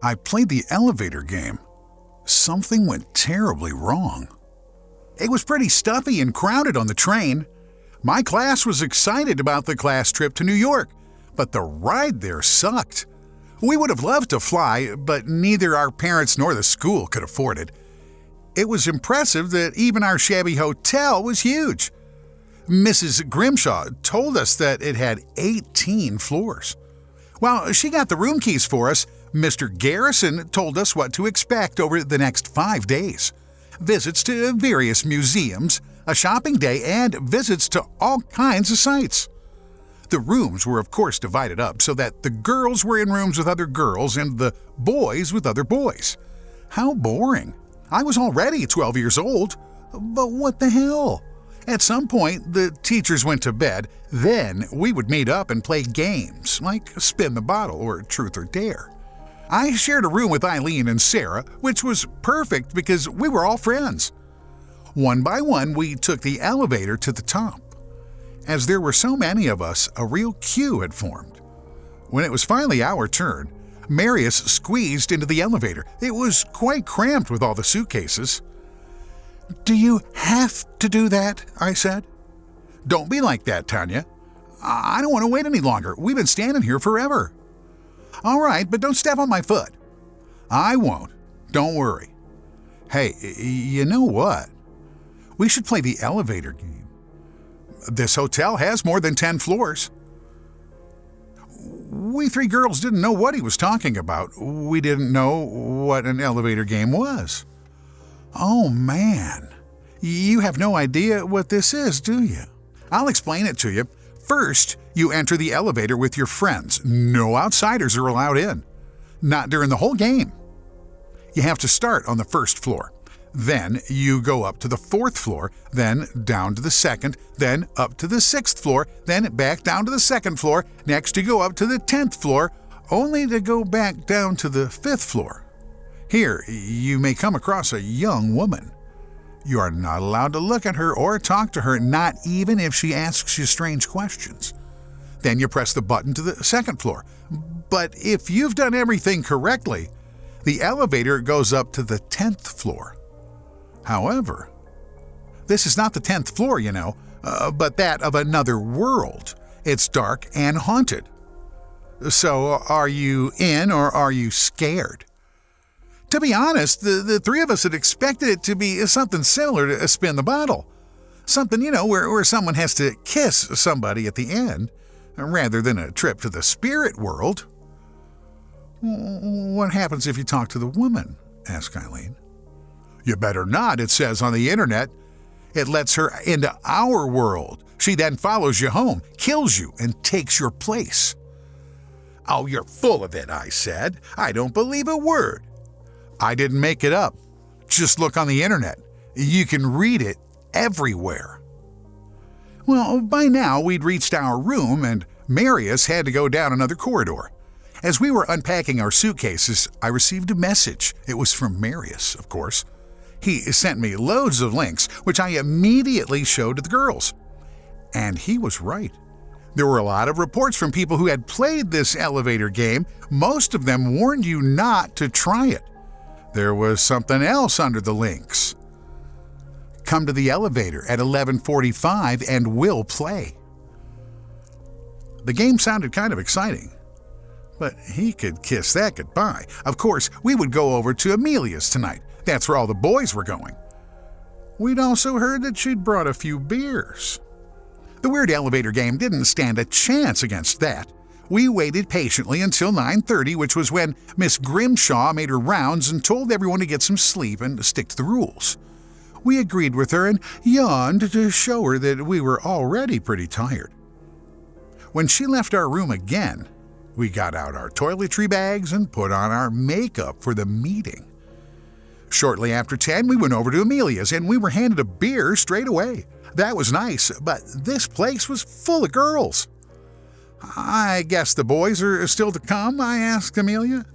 I played the elevator game. Something went terribly wrong. It was pretty stuffy and crowded on the train. My class was excited about the class trip to New York, but the ride there sucked. We would have loved to fly, but neither our parents nor the school could afford it. It was impressive that even our shabby hotel was huge. Mrs. Grimshaw told us that it had 18 floors. While she got the room keys for us, Mr. Garrison told us what to expect over the next 5 days. Visits to various museums, a shopping day, and visits to all kinds of sites. The rooms were of course divided up so that the girls were in rooms with other girls and the boys with other boys. How boring. I was already 12 years old, but what the hell? At some point, the teachers went to bed. Then we would meet up and play games like Spin the Bottle or Truth or Dare. I shared a room with Eileen and Sarah, which was perfect because we were all friends. One by one, we took the elevator to the top. As there were so many of us, a real queue had formed. When it was finally our turn, Marius squeezed into the elevator. It was quite cramped with all the suitcases. "Do you have to do that?" I said. "Don't be like that, Tanya. I don't want to wait any longer. We've been standing here forever." "All right, but don't step on my foot." "I won't. Don't worry." "Hey, you know what? We should play the elevator game. This hotel has more than 10 floors." We three girls didn't know what he was talking about. We didn't know what an elevator game was. "Oh man, you have no idea what this is, do you?" "I'll explain it to you. First, you enter the elevator with your friends. No outsiders are allowed in. Not during the whole game. You have to start on the first floor. Then you go up to the 4th floor, then down to the 2nd, then up to the 6th floor, then back down to the 2nd floor. Next you go up to the 10th floor, only to go back down to the 5th floor. Here, you may come across a young woman. You are not allowed to look at her or talk to her, not even if she asks you strange questions. Then you press the button to the 2nd floor. But if you've done everything correctly, the elevator goes up to the 10th floor. However, this is not the 10th floor, you know, but that of another world. It's dark and haunted. So are you in or are you scared? To be honest, the three of us had expected it to be something similar to Spin the Bottle. Something, you know, where someone has to kiss somebody at the end, rather than a trip to the spirit world. "What happens if you talk to the woman?" asked Eileen. "You better not, it says on the internet. It lets her into our world. She then follows you home, kills you, and takes your place." "Oh, you're full of it," I said. "I don't believe a word." "I didn't make it up. Just look on the internet. You can read it everywhere." Well, by now we'd reached our room and Marius had to go down another corridor. As we were unpacking our suitcases, I received a message. It was from Marius, of course. He sent me loads of links, which I immediately showed to the girls. And he was right. There were a lot of reports from people who had played this elevator game. Most of them warned you not to try it. There was something else under the links. "Come to the elevator at 11:45 and we'll play." The game sounded kind of exciting, but he could kiss that goodbye. Of course, we would go over to Amelia's tonight. That's where all the boys were going. We'd also heard that she'd brought a few beers. The weird elevator game didn't stand a chance against that. We waited patiently until 9:30, which was when Miss Grimshaw made her rounds and told everyone to get some sleep and stick to the rules. We agreed with her and yawned to show her that we were already pretty tired. When she left our room again, we got out our toiletry bags and put on our makeup for the meeting. Shortly after 10, we went over to Amelia's and we were handed a beer straight away. That was nice, but this place was full of girls. "I guess the boys are still to come?" I asked Amelia.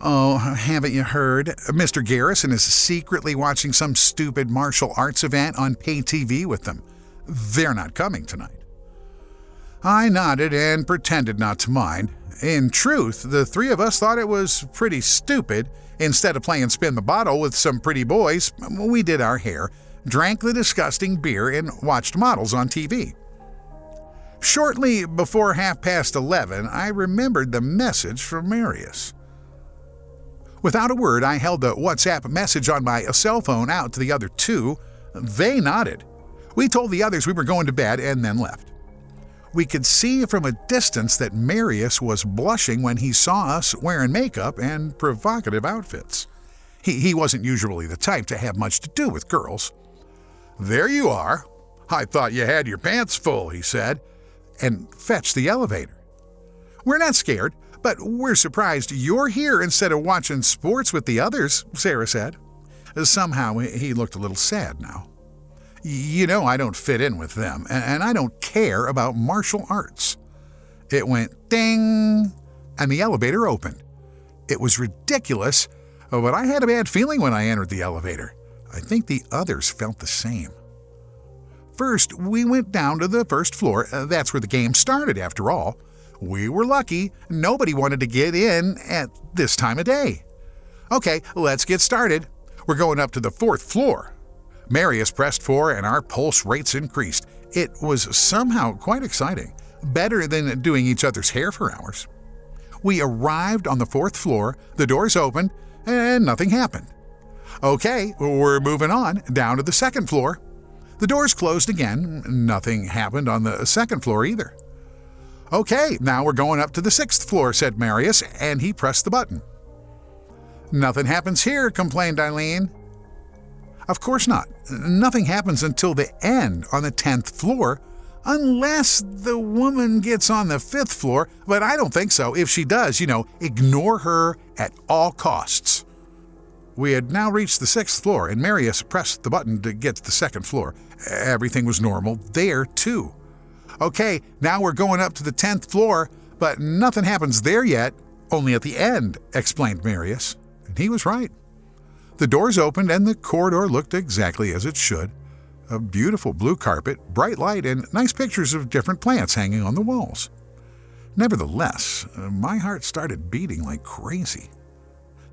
"Oh, haven't you heard? Mr. Garrison is secretly watching some stupid martial arts event on pay TV with them. They're not coming tonight." I nodded and pretended not to mind. In truth, the three of us thought it was pretty stupid. Instead of playing spin the bottle with some pretty boys, we did our hair, drank the disgusting beer, and watched models on TV. Shortly before 11:30, I remembered the message from Marius. Without a word, I held the WhatsApp message on my cell phone out to the other two. They nodded. We told the others we were going to bed and then left. We could see from a distance that Marius was blushing when he saw us wearing makeup and provocative outfits. He wasn't usually the type to have much to do with girls. "There you are. I thought you had your pants full," he said, and fetched the elevator. "We're not scared, but we're surprised you're here instead of watching sports with the others," Sarah said. Somehow he looked a little sad now. "You know I don't fit in with them, and I don't care about martial arts." It went ding, and the elevator opened. It was ridiculous, but I had a bad feeling when I entered the elevator. I think the others felt the same. First, we went down to the first floor. That's where the game started, after all. We were lucky. Nobody wanted to get in at this time of day. "Okay, let's get started. We're going up to the 4th floor." Marius pressed 4 and our pulse rates increased. It was somehow quite exciting, better than doing each other's hair for hours. We arrived on the 4th floor, the doors opened, and nothing happened. "Okay, we're moving on, down to the 2nd floor." The doors closed again. Nothing happened on the 2nd floor either. "Okay, now we're going up to the 6th floor," said Marius, and he pressed the button. "Nothing happens here," complained Eileen. Of course not. Nothing happens until the end on the 10th floor, unless the woman gets on the 5th floor, but I don't think so. If she does, ignore her at all costs. We had now reached the 6th floor, and Marius pressed the button to get to the 2nd floor. Everything was normal there, too. "Okay, now we're going up to the 10th floor, but nothing happens there yet, only at the end," explained Marius. And he was right. The doors opened and the corridor looked exactly as it should. A beautiful blue carpet, bright light, and nice pictures of different plants hanging on the walls. Nevertheless, my heart started beating like crazy.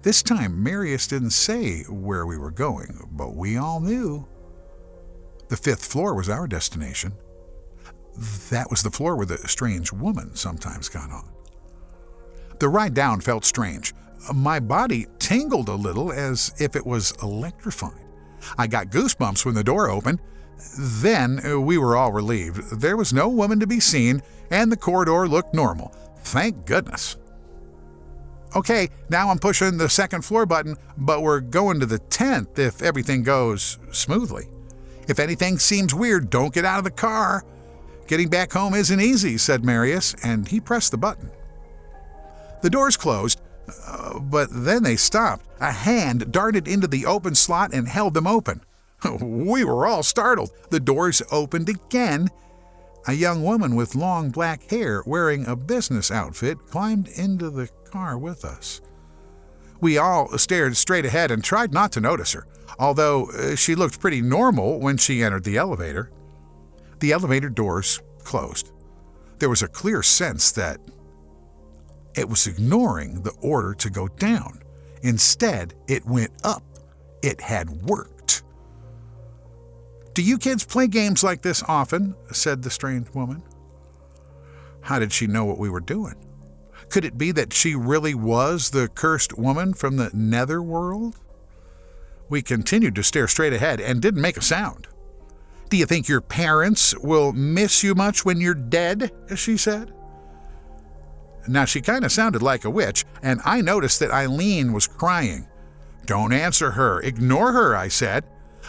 This time, Marius didn't say where we were going, but we all knew. The 5th floor was our destination. That was the floor where the strange woman sometimes got on. The ride down felt strange. My body tingled a little as if it was electrified. I got goosebumps when the door opened. Then we were all relieved. There was no woman to be seen, and the corridor looked normal. Thank goodness. "Okay, now I'm pushing the 2nd floor button, but we're going to the 10th if everything goes smoothly. If anything seems weird, don't get out of the car. Getting back home isn't easy," said Marius, and he pressed the button. The doors closed, but then they stopped. A hand darted into the open slot and held them open. We were all startled. The doors opened again. A young woman with long black hair wearing a business outfit climbed into the car with us. We all stared straight ahead and tried not to notice her, although she looked pretty normal when she entered the elevator. The elevator doors closed. There was a clear sense that it was ignoring the order to go down. Instead, it went up. It had worked. "Do you kids play games like this often?" said the strange woman. How did she know what we were doing? Could it be that she really was the cursed woman from the netherworld? We continued to stare straight ahead and didn't make a sound. "Do you think your parents will miss you much when you're dead?" she said. Now, she kind of sounded like a witch, and I noticed that Eileen was crying. "Don't answer her. Ignore her," I said.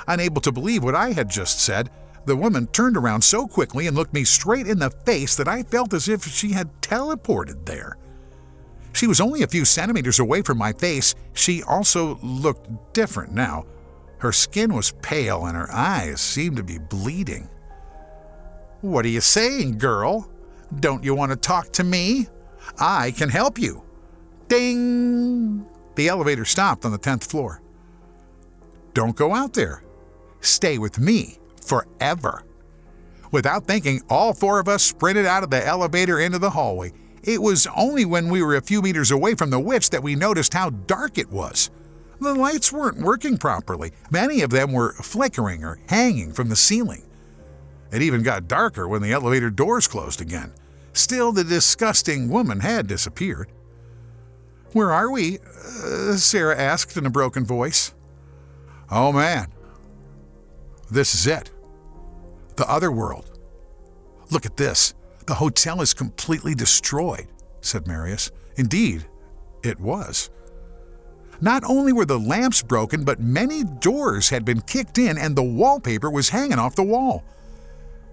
Unable to believe what I had just said, the woman turned around so quickly and looked me straight in the face that I felt as if she had teleported there. She was only a few centimeters away from my face. She also looked different now. Her skin was pale and her eyes seemed to be bleeding. "What are you saying, girl? Don't you want to talk to me? I can help you." Ding! The elevator stopped on the 10th floor. "Don't go out there. Stay with me forever." Without thinking, all 4 of us sprinted out of the elevator into the hallway. It was only when we were a few meters away from the witch that we noticed how dark it was. The lights weren't working properly. Many of them were flickering or hanging from the ceiling. It even got darker when the elevator doors closed again. Still, the disgusting woman had disappeared. "Where are we?" Sarah asked in a broken voice. "Oh man, this is it. The other world. Look at this. The hotel is completely destroyed," said Marius. Indeed, it was. Not only were the lamps broken, but many doors had been kicked in and the wallpaper was hanging off the wall.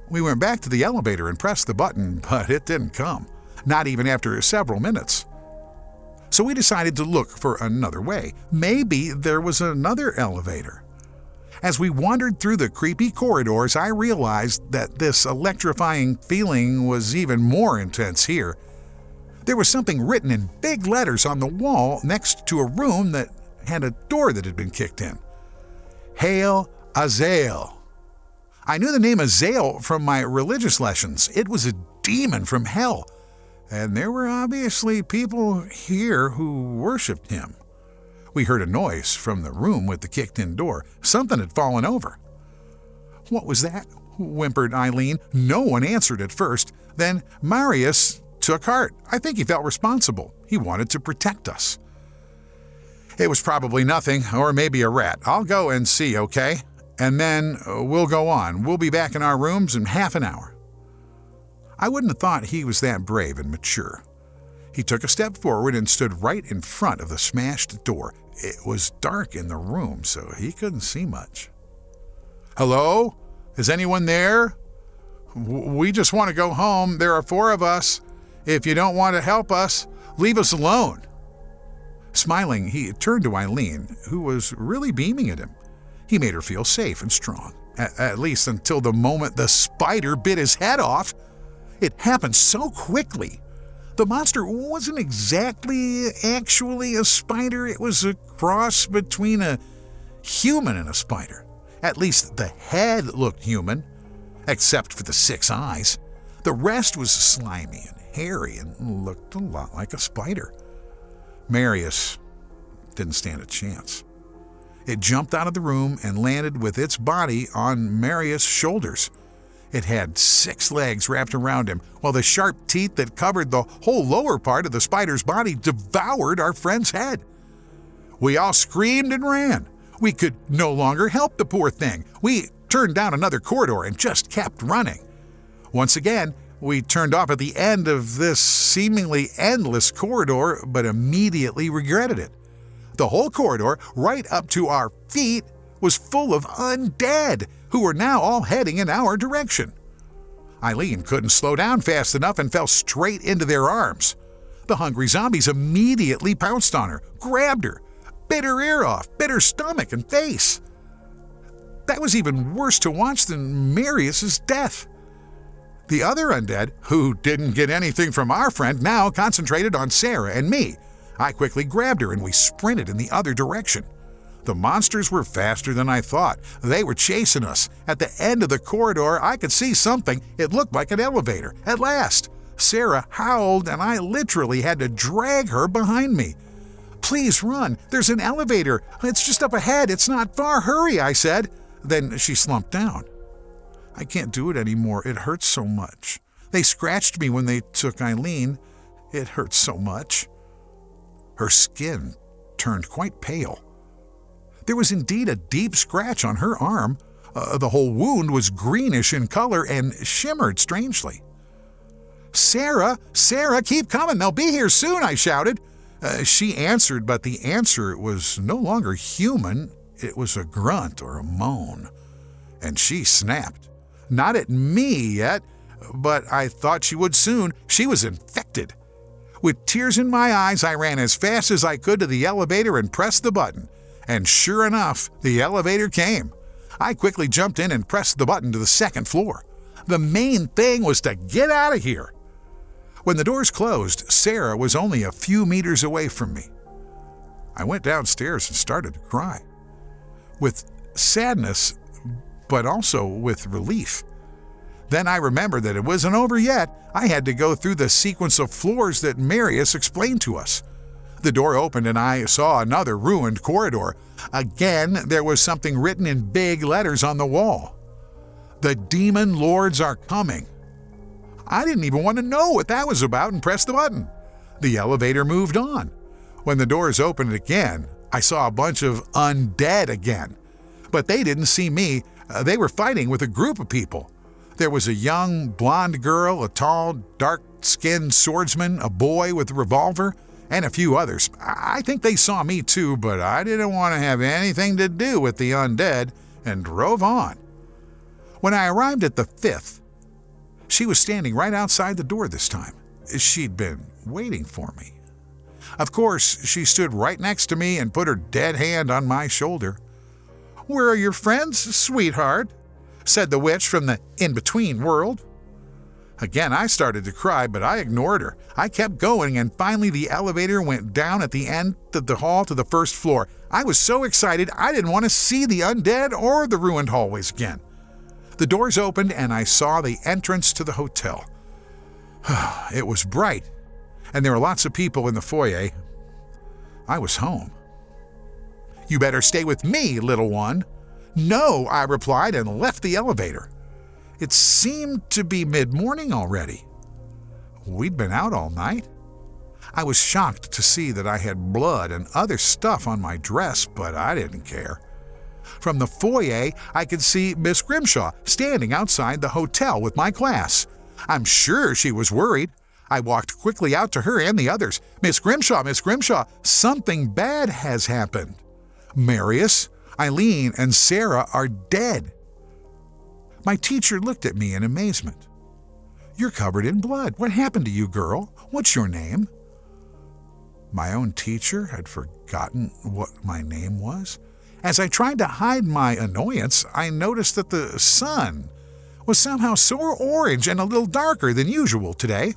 We went back to the elevator and pressed the button, but it didn't come, not even after several minutes. So we decided to look for another way. Maybe there was another elevator. As we wandered through the creepy corridors, I realized that this electrifying feeling was even more intense here. There was something written in big letters on the wall next to a room that had a door that had been kicked in. Hail Azael. I knew the name Azael from my religious lessons. It was a demon from hell, and there were obviously people here who worshipped him. We heard a noise from the room with the kicked-in door. Something had fallen over. "What was that?" whimpered Eileen. No one answered at first. Then Marius took heart. I think he felt responsible. He wanted to protect us. "It was probably nothing, or maybe a rat. I'll go and see, okay? And then we'll go on. We'll be back in our rooms in half an hour." I wouldn't have thought he was that brave and mature. He took a step forward and stood right in front of the smashed door. It was dark in the room, so he couldn't see much. "Hello? Is anyone there? We just want to go home. There are 4 of us. If you don't want to help us, leave us alone." Smiling, he turned to Eileen, who was really beaming at him. He made her feel safe and strong, at least until the moment the spider bit his head off. It happened so quickly. The monster wasn't actually a spider. It was a cross between a human and a spider. At least the head looked human, except for the 6 eyes. The rest was slimy and hairy and looked a lot like a spider. Marius didn't stand a chance. It jumped out of the room and landed with its body on Marius' shoulders. It had 6 legs wrapped around him, while the sharp teeth that covered the whole lower part of the spider's body devoured our friend's head. We all screamed and ran. We could no longer help the poor thing. We turned down another corridor and just kept running. Once again, we turned off at the end of this seemingly endless corridor, but immediately regretted it. The whole corridor, right up to our feet, was full of undead who were now all heading in our direction. Eileen couldn't slow down fast enough and fell straight into their arms. The hungry zombies immediately pounced on her, grabbed her, bit her ear off, bit her stomach and face. That was even worse to watch than Marius's death. The other undead, who didn't get anything from our friend, now concentrated on Sarah and me. I quickly grabbed her and we sprinted in the other direction. The monsters were faster than I thought. They were chasing us. At the end of the corridor, I could see something. It looked like an elevator. At last, Sarah howled and I literally had to drag her behind me. "Please run. There's an elevator. It's just up ahead. It's not far. Hurry," I said. Then she slumped down. "I can't do it anymore. It hurts so much. They scratched me when they took Eileen. It hurts so much." Her skin turned quite pale. There was indeed a deep scratch on her arm. The whole wound was greenish in color and shimmered strangely. Sarah, keep coming. They'll be here soon," I shouted. She answered, but the answer was no longer human. It was a grunt or a moan. And she snapped. Not at me yet, but I thought she would soon. She was infected. With tears in my eyes, I ran as fast as I could to the elevator and pressed the button. And sure enough, the elevator came. I quickly jumped in and pressed the button to the 2nd floor. The main thing was to get out of here. When the doors closed, Sarah was only a few meters away from me. I went downstairs and started to cry. With sadness, but also with relief. Then I remembered that it wasn't over yet. I had to go through the sequence of floors that Marius explained to us. The door opened and I saw another ruined corridor. Again, there was something written in big letters on the wall. "The demon lords are coming." I didn't even want to know what that was about and pressed the button. The elevator moved on. When the doors opened again, I saw a bunch of undead again. But they didn't see me. They were fighting with a group of people. There was a young, blonde girl, a tall, dark-skinned swordsman, a boy with a revolver, and a few others. I think they saw me too, but I didn't want to have anything to do with the undead and drove on. When I arrived at the fifth, she was standing right outside the door this time. She'd been waiting for me. Of course, she stood right next to me and put her dead hand on my shoulder. "Where are your friends, sweetheart?" said the witch from the in-between world. Again, I started to cry, but I ignored her. I kept going, and finally the elevator went down at the end of the hall to the first floor. I was so excited, I didn't want to see the undead or the ruined hallways again. The doors opened, and I saw the entrance to the hotel. It was bright, and there were lots of people in the foyer. I was home. "You better stay with me, little one." "No," I replied and left the elevator. It seemed to be mid-morning already. We'd been out all night. I was shocked to see that I had blood and other stuff on my dress, but I didn't care. From the foyer, I could see Miss Grimshaw standing outside the hotel with my class. I'm sure she was worried. I walked quickly out to her and the others. Miss Grimshaw, something bad has happened. Marius, Eileen, and Sarah are dead." My teacher looked at me in amazement. "You're covered in blood. What happened to you, girl? What's your name?" My own teacher had forgotten what my name was. As I tried to hide my annoyance, I noticed that the sun was somehow so orange and a little darker than usual today.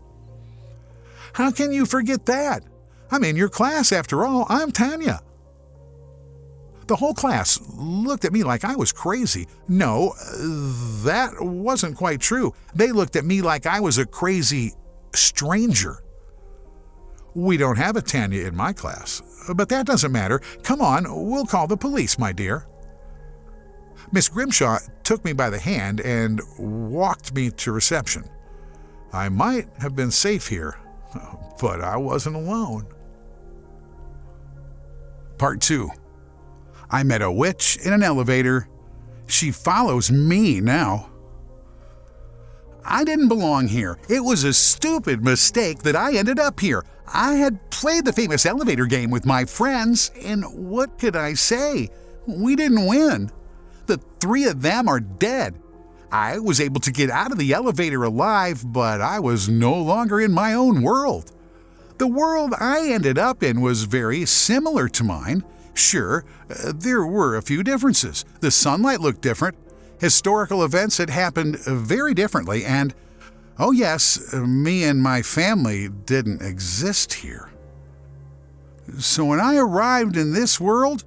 "How can you forget that? I'm in your class after all. I'm Tanya." The whole class looked at me like I was crazy. No, that wasn't quite true. They looked at me like I was a crazy stranger. "We don't have a Tanya in my class, but that doesn't matter. Come on, we'll call the police, my dear." Miss Grimshaw took me by the hand and walked me to reception. I might have been safe here, but I wasn't alone. Part 2. I met a witch in an elevator. She follows me now. I didn't belong here. It was a stupid mistake that I ended up here. I had played the famous elevator game with my friends, and what could I say? We didn't win. The 3 of them are dead. I was able to get out of the elevator alive, but I was no longer in my own world. The world I ended up in was very similar to mine. Sure, there were a few differences. The sunlight looked different. Historical events had happened very differently, and, oh yes, me and my family didn't exist here. So when I arrived in this world,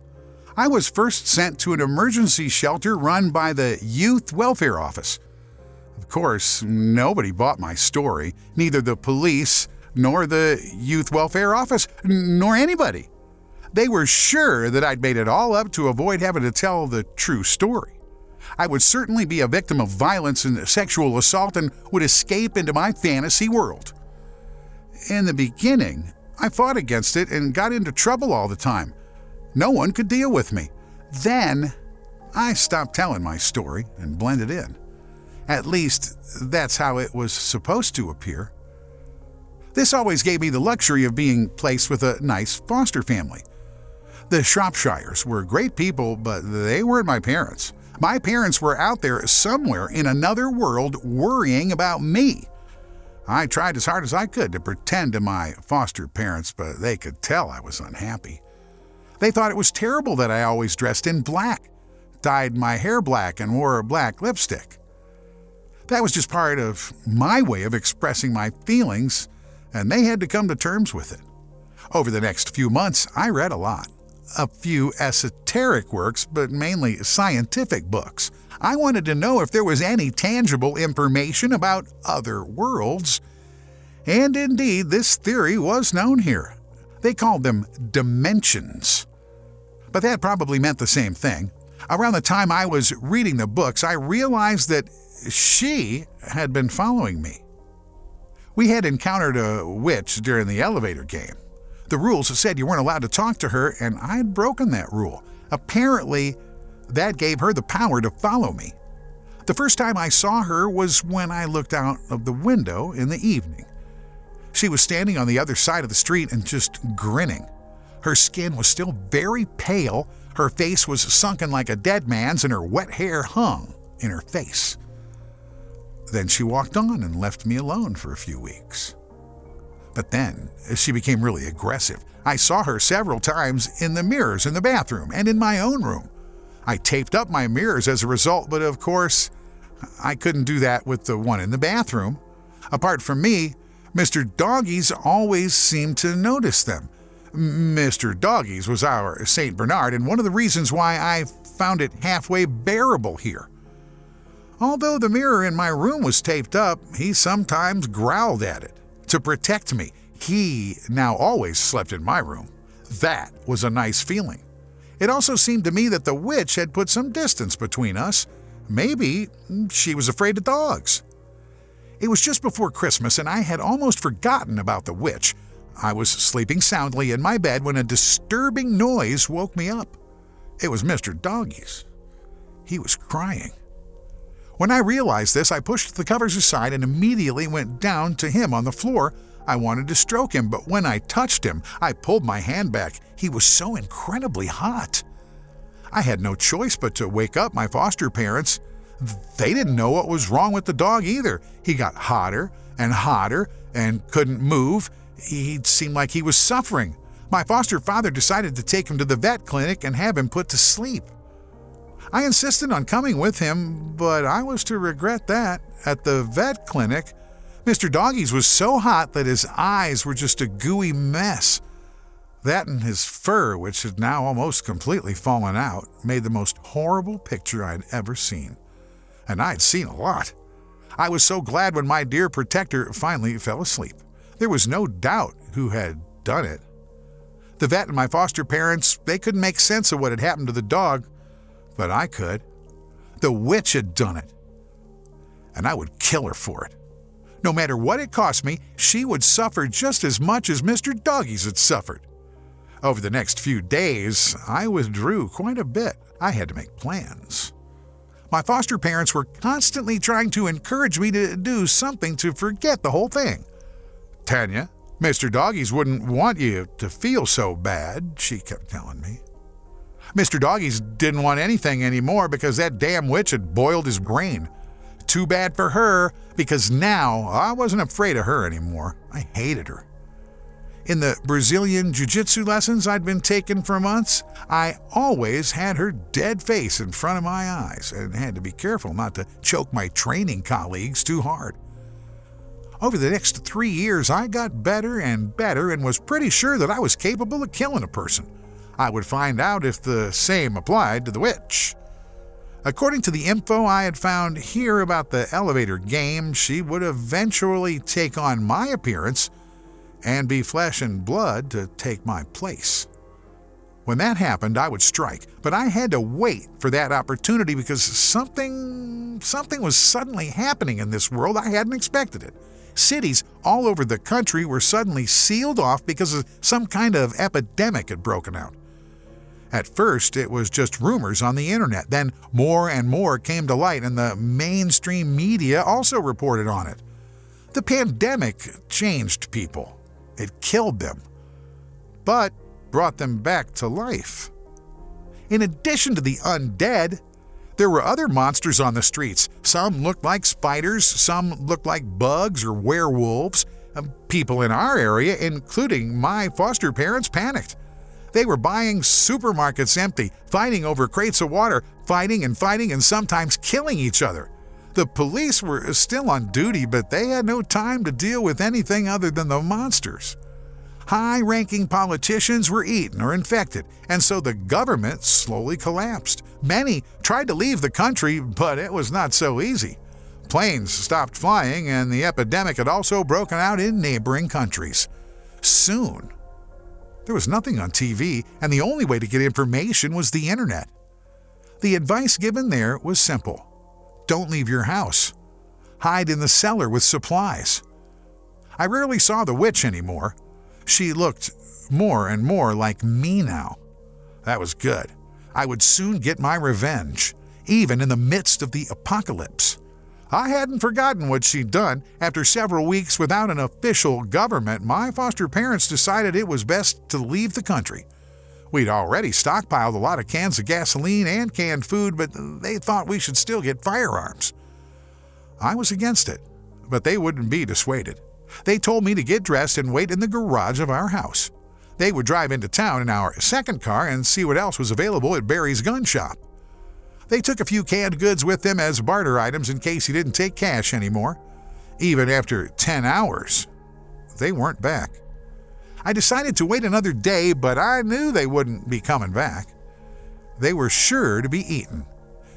I was first sent to an emergency shelter run by the Youth Welfare Office. Of course, nobody bought my story, neither the police, nor the Youth Welfare Office, nor anybody. They were sure that I'd made it all up to avoid having to tell the true story. I would certainly be a victim of violence and sexual assault and would escape into my fantasy world. In the beginning, I fought against it and got into trouble all the time. No one could deal with me. Then, I stopped telling my story and blended in. At least, that's how it was supposed to appear. This always gave me the luxury of being placed with a nice foster family. The Shropshires were great people, but they weren't my parents. My parents were out there somewhere in another world worrying about me. I tried as hard as I could to pretend to my foster parents, but they could tell I was unhappy. They thought it was terrible that I always dressed in black, dyed my hair black, and wore black lipstick. That was just part of my way of expressing my feelings, and they had to come to terms with it. Over the next few months, I read a lot. a few esoteric works, but mainly scientific books. I wanted to know if there was any tangible information about other worlds. And indeed, this theory was known here. They called them dimensions. But that probably meant the same thing. Around the time I was reading the books, I realized that she had been following me. We had encountered a witch during the elevator game. The rules said you weren't allowed to talk to her, and I'd broken that rule. Apparently, that gave her the power to follow me. The first time I saw her was when I looked out of the window in the evening. She was standing on the other side of the street and just grinning. Her skin was still very pale, her face was sunken like a dead man's, and her wet hair hung in her face. Then she walked on and left me alone for a few weeks. But then she became really aggressive. I saw her several times in the mirrors in the bathroom and in my own room. I taped up my mirrors as a result, but of course, I couldn't do that with the one in the bathroom. Apart from me, Mr. Doggies always seemed to notice them. Mr. Doggies was our St. Bernard, and one of the reasons why I found it halfway bearable here. Although the mirror in my room was taped up, he sometimes growled at it. To protect me, he now always slept in my room. That was a nice feeling. It also seemed to me that the witch had put some distance between us. Maybe she was afraid of dogs. It was just before Christmas, and I had almost forgotten about the witch. I was sleeping soundly in my bed when a disturbing noise woke me up. It was Mr. Doggies. He was crying. When I realized this, I pushed the covers aside and immediately went down to him on the floor. I wanted to stroke him, but when I touched him, I pulled my hand back. He was so incredibly hot. I had no choice but to wake up my foster parents. They didn't know what was wrong with the dog either. He got hotter and couldn't move. He seemed like he was suffering. My foster father decided to take him to the vet clinic and have him put to sleep. I insisted on coming with him, but I was to regret that. At the vet clinic, Mr. Doggies was so hot that his eyes were just a gooey mess. That and his fur, which had now almost completely fallen out, made the most horrible picture I'd ever seen. And I'd seen a lot. I was so glad when my dear protector finally fell asleep. There was no doubt who had done it. The vet and my foster parents, they couldn't make sense of what had happened to the dog, but I could. The witch had done it, and I would kill her for it. No matter what it cost me, she would suffer just as much as Mr. Doggies had suffered. Over the next few days, I withdrew quite a bit. I had to make plans. My foster parents were constantly trying to encourage me to do something to forget the whole thing. "Tanya, Mr. Doggies wouldn't want you to feel so bad," she kept telling me. Mr. Doggies didn't want anything anymore because that damn witch had boiled his brain. Too bad for her, because now I wasn't afraid of her anymore. I hated her. In the Brazilian jiu-jitsu lessons I'd been taking for months, I always had her dead face in front of my eyes and had to be careful not to choke my training colleagues too hard. Over the next 3 years, I got better and better and was pretty sure that I was capable of killing a person. I would find out if the same applied to the witch. According to the info I had found here about the elevator game, she would eventually take on my appearance and be flesh and blood to take my place. When that happened, I would strike, but I had to wait for that opportunity because something was suddenly happening in this world. I hadn't expected it. Cities all over the country were suddenly sealed off because of some kind of epidemic had broken out. At first, it was just rumors on the internet. Then more and more came to light, and the mainstream media also reported on it. The pandemic changed people. It killed them, but brought them back to life. In addition to the undead, there were other monsters on the streets. Some looked like spiders, some looked like bugs or werewolves. People in our area, including my foster parents, panicked. They were buying supermarkets empty, fighting over crates of water, fighting and sometimes killing each other. The police were still on duty, but they had no time to deal with anything other than the monsters. High-ranking politicians were eaten or infected, and so the government slowly collapsed. Many tried to leave the country, but it was not so easy. Planes stopped flying, and the epidemic had also broken out in neighboring countries. Soon, there was nothing on TV, and the only way to get information was the internet. The advice given there was simple. Don't leave your house. Hide in the cellar with supplies. I rarely saw the witch anymore. She looked more and more like me now. That was good. I would soon get my revenge, even in the midst of the apocalypse. I hadn't forgotten what she'd done. After several weeks without an official government, my foster parents decided it was best to leave the country. We'd already stockpiled a lot of cans of gasoline and canned food, but they thought we should still get firearms. I was against it, but they wouldn't be dissuaded. They told me to get dressed and wait in the garage of our house. They would drive into town in our second car and see what else was available at Barry's gun shop. They took a few canned goods with them as barter items in case he didn't take cash anymore. Even after 10 hours, they weren't back. I decided to wait another day, but I knew they wouldn't be coming back. They were sure to be eaten.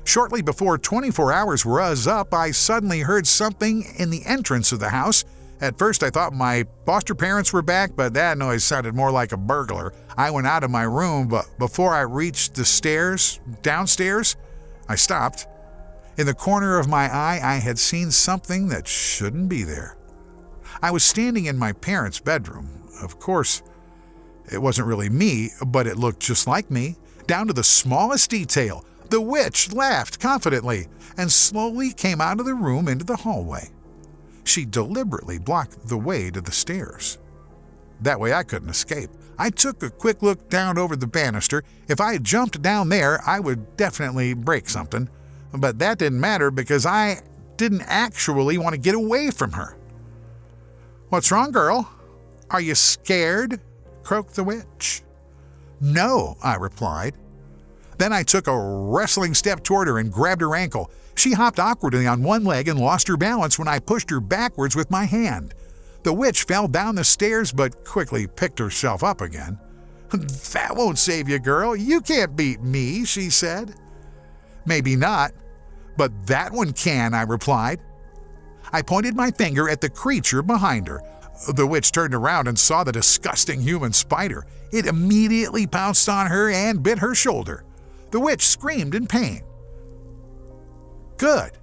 Shortly before 24 hours was up, I suddenly heard something in the entrance of the house. At first, I thought my foster parents were back, but that noise sounded more like a burglar. I went out of my room, but before I reached the stairs, downstairs, I stopped. In the corner of my eye, I had seen something that shouldn't be there. I was standing in my parents' bedroom. Of course, it wasn't really me, but it looked just like me, down to the smallest detail. The witch laughed confidently and slowly came out of the room into the hallway. She deliberately blocked the way to the stairs. That way I couldn't escape. I took a quick look down over the banister. If I had jumped down there, I would definitely break something. But that didn't matter because I didn't actually want to get away from her. "What's wrong, girl? Are you scared?" croaked the witch. "No," I replied. Then I took a wrestling step toward her and grabbed her ankle. She hopped awkwardly on one leg and lost her balance when I pushed her backwards with my hand. The witch fell down the stairs but quickly picked herself up again. "That won't save you, girl. You can't beat me," she said. "Maybe not, but that one can," I replied. I pointed my finger at the creature behind her. The witch turned around and saw the disgusting human spider. It immediately pounced on her and bit her shoulder. The witch screamed in pain. Good.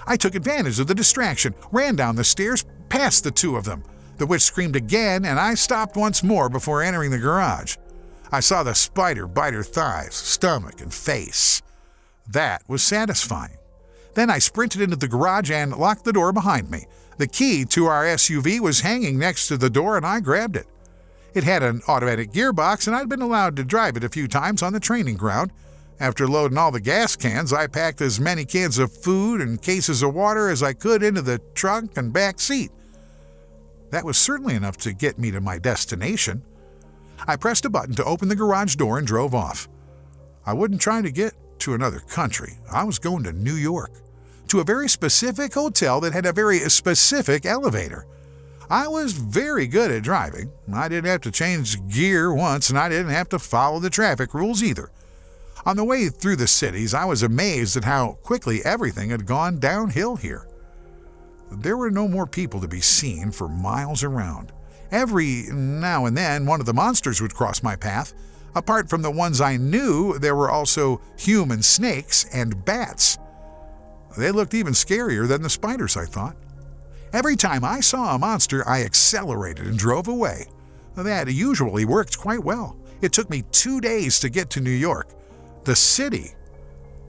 I took advantage of the distraction, ran down the stairs, past the two of them. The witch screamed again, and I stopped once more before entering the garage. I saw the spider bite her thighs, stomach, and face. That was satisfying. Then I sprinted into the garage and locked the door behind me. The key to our SUV was hanging next to the door, and I grabbed it. It had an automatic gearbox, and I'd been allowed to drive it a few times on the training ground. After loading all the gas cans, I packed as many cans of food and cases of water as I could into the trunk and back seat. That was certainly enough to get me to my destination. I pressed a button to open the garage door and drove off. I wasn't trying to get to another country. I was going to New York, to a very specific hotel that had a very specific elevator. I was very good at driving. I didn't have to change gear once, and I didn't have to follow the traffic rules either. On the way through the cities, I was amazed at how quickly everything had gone downhill here. There were no more people to be seen for miles around. Every now and then, one of the monsters would cross my path. Apart from the ones I knew, there were also human snakes and bats. They looked even scarier than the spiders, I thought. Every time I saw a monster, I accelerated and drove away. That usually worked quite well. It took me 2 days to get to New York. The city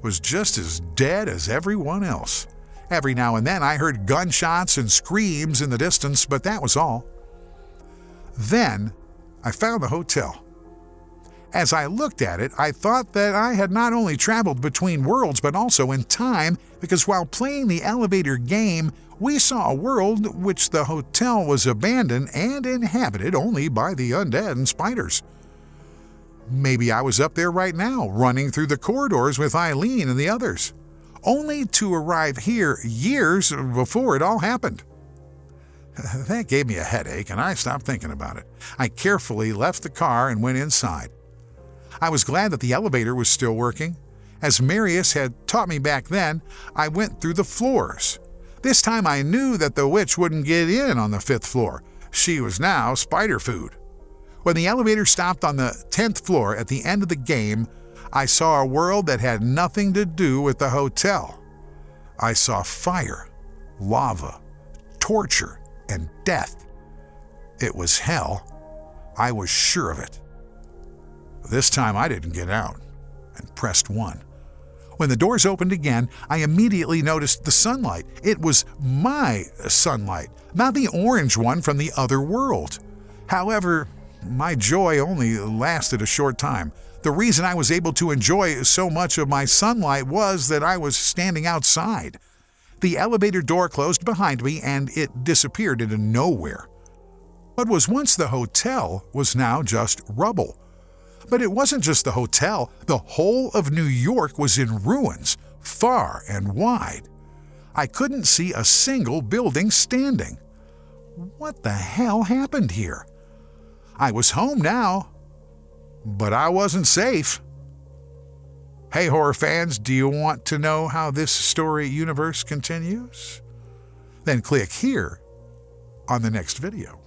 was just as dead as everyone else. Every now and then I heard gunshots and screams in the distance, but that was all. Then I found the hotel. As I looked at it, I thought that I had not only traveled between worlds, but also in time, because while playing the elevator game, we saw a world which the hotel was abandoned and inhabited only by the undead and spiders. Maybe I was up there right now, running through the corridors with Eileen and the others, only to arrive here years before it all happened. That gave me a headache, and I stopped thinking about it. I carefully left the car and went inside. I was glad that the elevator was still working. As Marius had taught me back then, I went through the floors. This time I knew that the witch wouldn't get in on the 5th floor. She was now spider food. When the elevator stopped on the 10th floor at the end of the game, I saw a world that had nothing to do with the hotel. I saw fire, lava, torture, and death. It was hell. I was sure of it. This time I didn't get out and pressed 1. When the doors opened again, I immediately noticed the sunlight. It was my sunlight, not the orange one from the other world. However, my joy only lasted a short time. The reason I was able to enjoy so much of my sunlight was that I was standing outside. The elevator door closed behind me and it disappeared into nowhere. What was once the hotel was now just rubble. But it wasn't just the hotel. The whole of New York was in ruins, far and wide. I couldn't see a single building standing. What the hell happened here? I was home now, but I wasn't safe. Hey, horror fans, do you want to know how this story universe continues? Then click here on the next video.